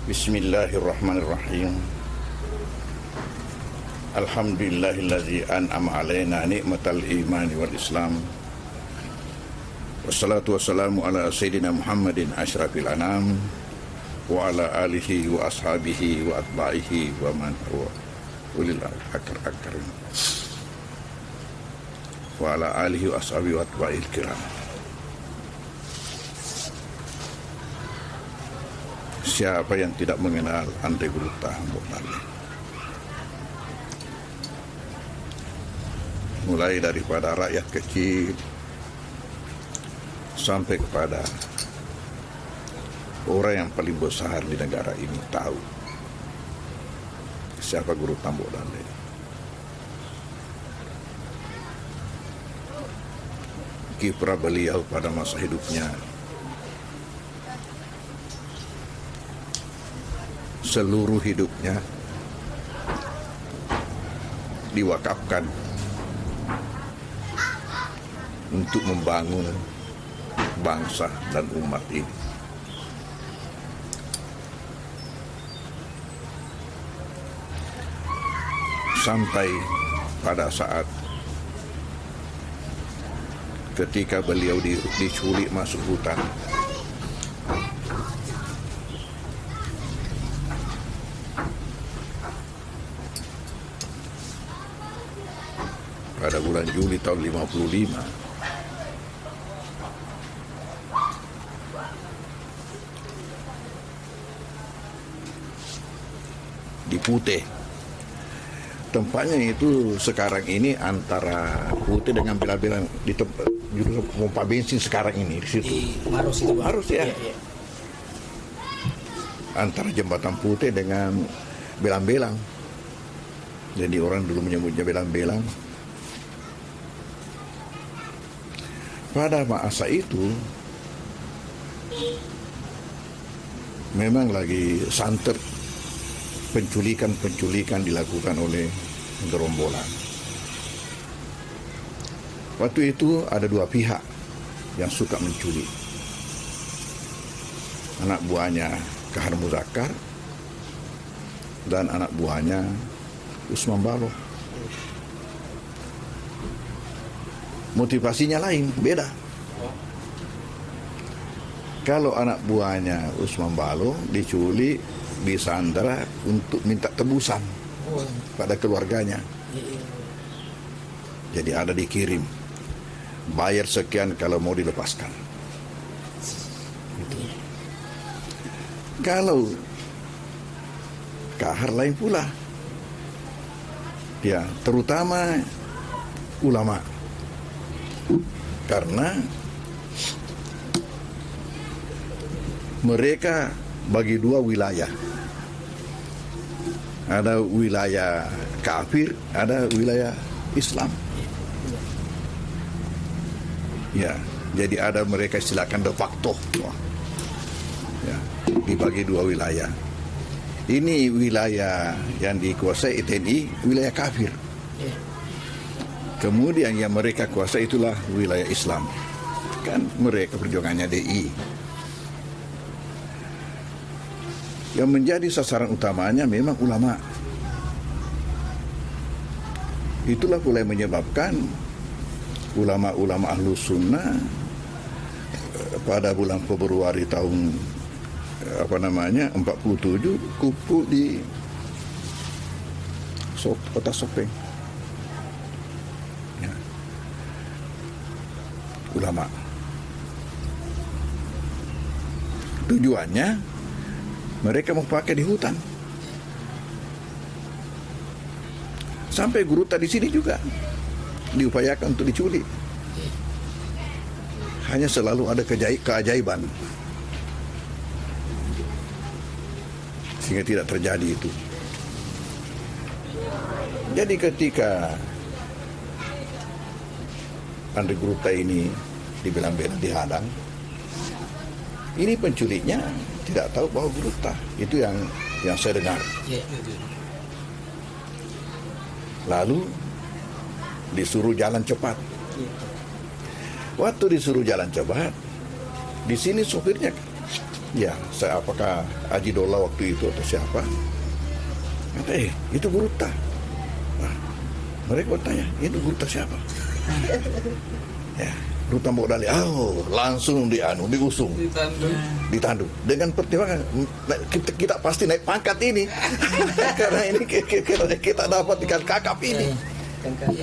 Bismillahirrahmanirrahim. Alhamdulillahillazi an'ama alaina ni'matal imani wal islam. Wassalatu wassalamu ala sayyidina Muhammadin asyrafil anam wa ala alihi wa ashabihi wa atba'ihi wa man huwa ulil akar wa ala alihi wa ashabihi wa atba'il kiram. Siapa yang tidak mengenal Andre Gurutah Mbok Lale? Mulai daripada rakyat kecil sampai kepada orang yang paling besar di negara ini tahu siapa Gurutah Mbok Lale. Kiprah beliau pada masa hidupnya seluruh hidupnya diwakafkan untuk membangun bangsa dan umat ini. Sampai pada saat ketika beliau diculik masuk hutan, pada bulan Juli tahun 55, di Putih. Tempatnya itu sekarang ini antara Putih dengan Bela-Belang, di tempat judul pompa bensin sekarang ini di situ. Maros itu, Bang. Maros ya. Iya. Antara jembatan Putih dengan Belang-Belang. Jadi orang dulu menyebutnya Belang-Belang. Pada masa itu memang lagi santer penculikan dilakukan oleh gerombolan. Waktu itu ada dua pihak yang suka menculik. Anak buahnya Kahar Muzakkar dan anak buahnya Usman Baloh. Motivasinya lain, beda. Kalau anak buahnya Usman Baloh diculik, disandra untuk minta tebusan pada keluarganya. Jadi ada dikirim, bayar sekian kalau mau dilepaskan. Gitu. Kalau Kahar lain pula, ya terutama ulama. Karena mereka bagi dua wilayah. Ada wilayah kafir, ada wilayah Islam. Ya, jadi ada mereka silakan de facto. Ya, dibagi dua wilayah. Ini wilayah yang dikuasai TNI, wilayah kafir. Kemudian yang mereka kuasai itulah wilayah Islam. Kan mereka perjuangannya DI. Yang menjadi sasaran utamanya memang ulama. Itulah pula yang menyebabkan ulama-ulama Ahlus Sunnah pada bulan Februari tahun 47 kumpul di kota Sopeng. Ulama. Tujuannya mereka mau pakai di hutan. Sampai Gurutah di sini juga diupayakan untuk diculik. Hanya selalu ada keajaiban sehingga tidak terjadi itu. Jadi ketika Andre Gurutah ini di Belang-Belang dihadang, ini penculiknya tidak tahu bahwa Gurutah. Itu yang saya dengar. Lalu disuruh jalan cepat. Waktu disuruh jalan cepat, di sini sopirnya Ya, saya apakah Haji Dolla waktu itu atau siapa? Kata, itu Guruta. Nah, mereka bertanya, itu Guruta siapa? Ya, Guruta Mbok Dali. Langsung diusung, ditandu. Dengan pertimbangan kita pasti naik pangkat ini, karena ini kita dapat ikan kakap ini.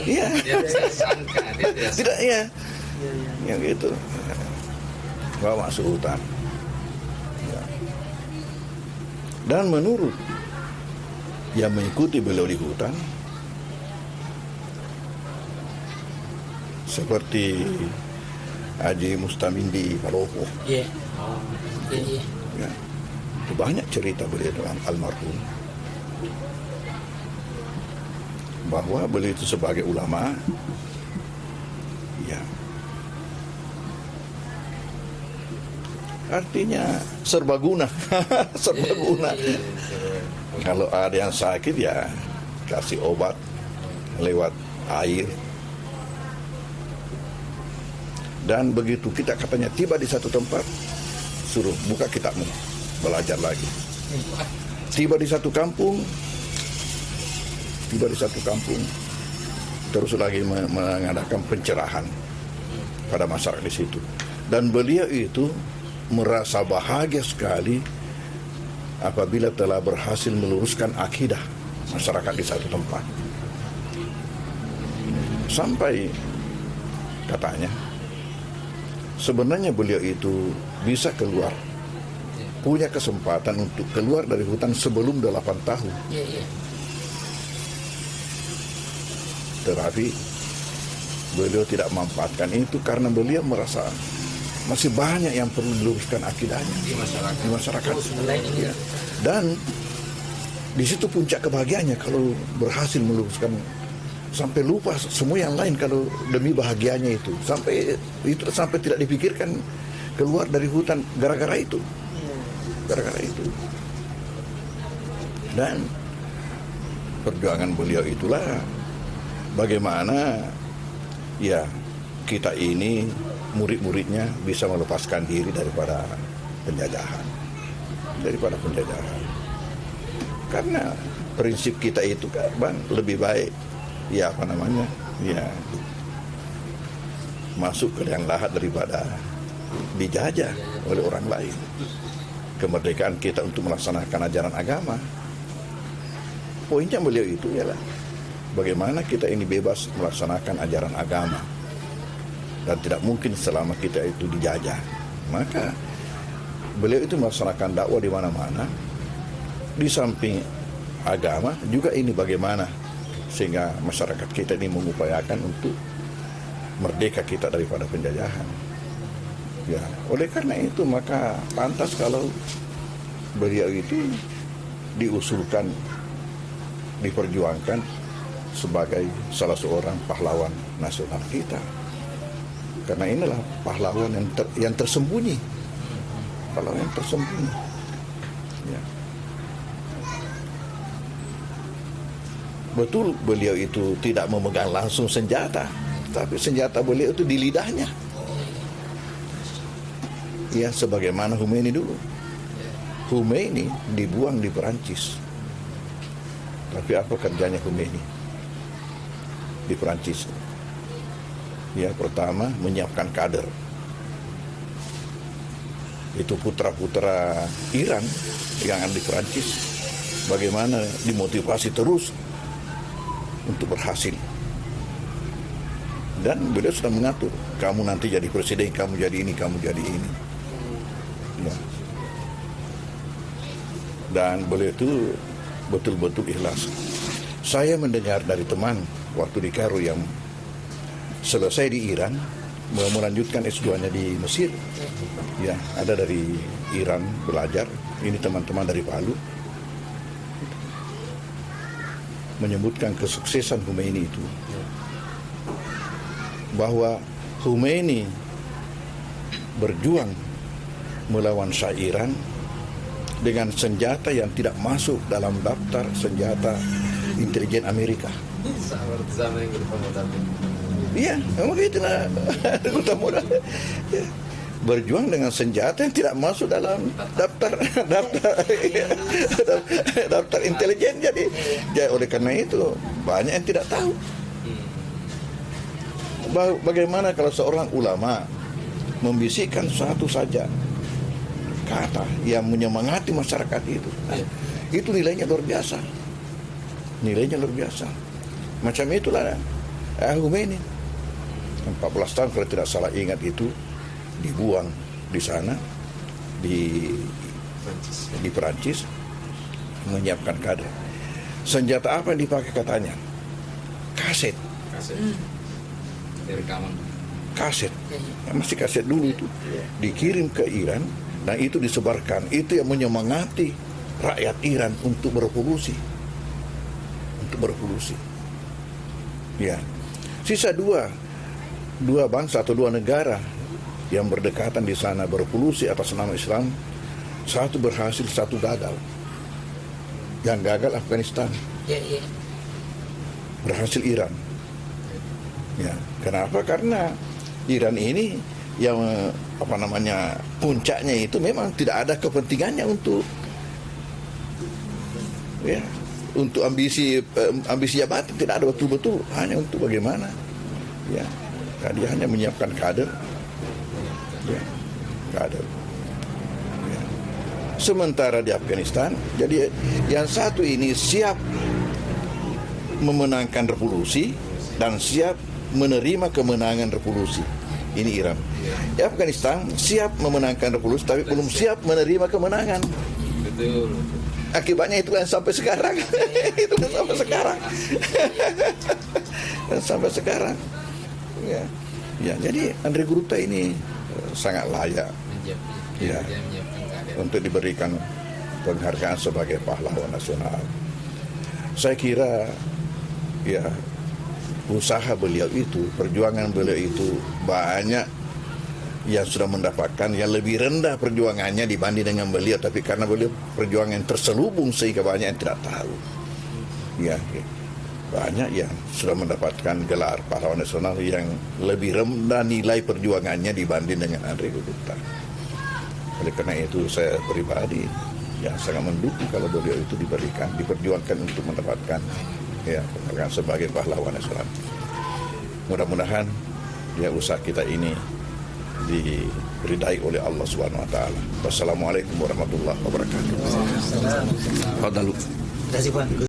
Iya. Tidak, iya. Yang itu bawa masuk hutan. Ya. Dan menurut yang mengikuti beliau di hutan, seperti Haji Mustamin di Palopo, ya, itu banyak cerita beliau dalam almarhum bahwa beliau itu sebagai ulama, ya, artinya serbaguna. Serbaguna. Kalau ada yang sakit, ya kasih obat lewat air. Dan begitu kita katanya tiba di satu tempat, suruh buka kitabmu, belajar lagi. Tiba di satu kampung, terus lagi mengadakan pencerahan pada masyarakat di situ. Dan beliau itu merasa bahagia sekali apabila telah berhasil meluruskan akidah masyarakat di satu tempat. Sampai katanya, sebenarnya beliau itu bisa keluar, punya kesempatan untuk keluar dari hutan sebelum 8 tahun. Tetapi beliau tidak memanfaatkan itu karena beliau merasa masih banyak yang perlu diluruskan akidahnya di masyarakat. Ya. Dan di situ puncak kebahagiaannya kalau berhasil meluruskan, sampai lupa semua yang lain kalau demi bahagianya itu. Sampai tidak dipikirkan keluar dari hutan gara-gara itu. Dan perjuangan beliau itulah bagaimana ya kita ini murid-muridnya bisa melepaskan diri daripada penjajahan. Karena prinsip kita itu kan, Bang, lebih baik ya masuk ke liang lahat daripada dijajah oleh orang lain. Kemerdekaan kita untuk melaksanakan ajaran agama, poinnya beliau itu ialah bagaimana kita ini bebas melaksanakan ajaran agama, dan tidak mungkin selama kita itu dijajah. Maka beliau itu melaksanakan dakwah di mana-mana. Di samping agama juga ini bagaimana sehingga masyarakat kita ini mengupayakan untuk merdeka kita daripada penjajahan. Ya, oleh karena itu maka pantas kalau beliau itu diusulkan, diperjuangkan sebagai salah seorang pahlawan nasional kita. Karena inilah pahlawan yang tersembunyi. Pahlawan yang tersembunyi. Ya. Betul beliau itu tidak memegang langsung senjata, tapi senjata beliau itu di lidahnya. Ya, sebagaimana Khomeini dulu. Khomeini dibuang di Perancis. Tapi apa kerjanya Khomeini di Perancis? Ya, pertama menyiapkan kader. Itu putra-putra Iran yang ada di Perancis. Bagaimana dimotivasi terus untuk berhasil. Dan beliau sudah mengatur, kamu nanti jadi presiden, kamu jadi ini, kamu jadi ini. Ya. Dan beliau itu betul-betul ikhlas. Saya mendengar dari teman waktu di Kairo yang selesai di Iran, mau melanjutkan S2-nya di Mesir. Ya, ada dari Iran belajar. Ini teman-teman dari Palu. Menyebutkan kesuksesan Khomeini itu. Bahwa Khomeini berjuang melawan Shah Iran dengan senjata yang tidak masuk dalam daftar senjata intelijen Amerika. Iya, memang itulah utama. berjuang dengan senjata yang tidak masuk dalam daftar intelijen. Jadi oleh karena itu banyak yang tidak tahu bagaimana kalau seorang ulama membisikkan satu saja kata yang menyemangati masyarakat itu nilainya luar biasa. Nilainya luar biasa. Macam itulah Khomeini 14 tahun kalau tidak salah ingat itu dibuang di sana di Perancis menyiapkan kader. Senjata apa yang dipakai katanya? Kaset. Rekaman. Kaset. Masih kaset dulu itu dikirim ke Iran dan itu disebarkan. Itu yang menyemangati rakyat Iran untuk berevolusi. Ya. Sisa dua bangsa atau dua negara yang berdekatan di sana berevolusi atas nama Islam. Satu berhasil, satu gagal. Yang gagal Afghanistan. Berhasil Iran. Ya, kenapa? Karena Iran ini yang puncaknya itu memang tidak ada kepentingannya untuk ambisi jabatan, tidak ada betul-betul, hanya untuk bagaimana dia hanya menyiapkan kader. Sementara di Afghanistan, jadi yang satu ini siap memenangkan revolusi dan siap menerima kemenangan revolusi. Ini Iran. Di Afghanistan siap memenangkan revolusi tapi belum siap menerima kemenangan. Betul. Akibatnya itulah yang sampai sekarang. Itulah sampai sekarang. Dan sampai sekarang. Ya, jadi Andrei Gruta ini sangat layak untuk diberikan penghargaan sebagai pahlawan nasional. Saya kira usaha beliau itu, perjuangan beliau itu banyak yang sudah mendapatkan yang lebih rendah perjuangannya dibanding dengan beliau, tapi karena beliau perjuangan terselubung sehingga banyak yang tidak tahu. Banyak yang sudah mendapatkan gelar pahlawan nasional yang lebih rendah nilai perjuangannya dibanding dengan Andrei Gruta. Oleh karena itu saya pribadi sangat mendukung kalau beliau itu diperjuangkan untuk mendapatkan penghargaan sebagai pahlawan nasional. Mudah-mudahan usaha kita ini diridai oleh Allah Subhanahu wa taala. Wassalamualaikum warahmatullahi wabarakatuh. Terima kasih Pak.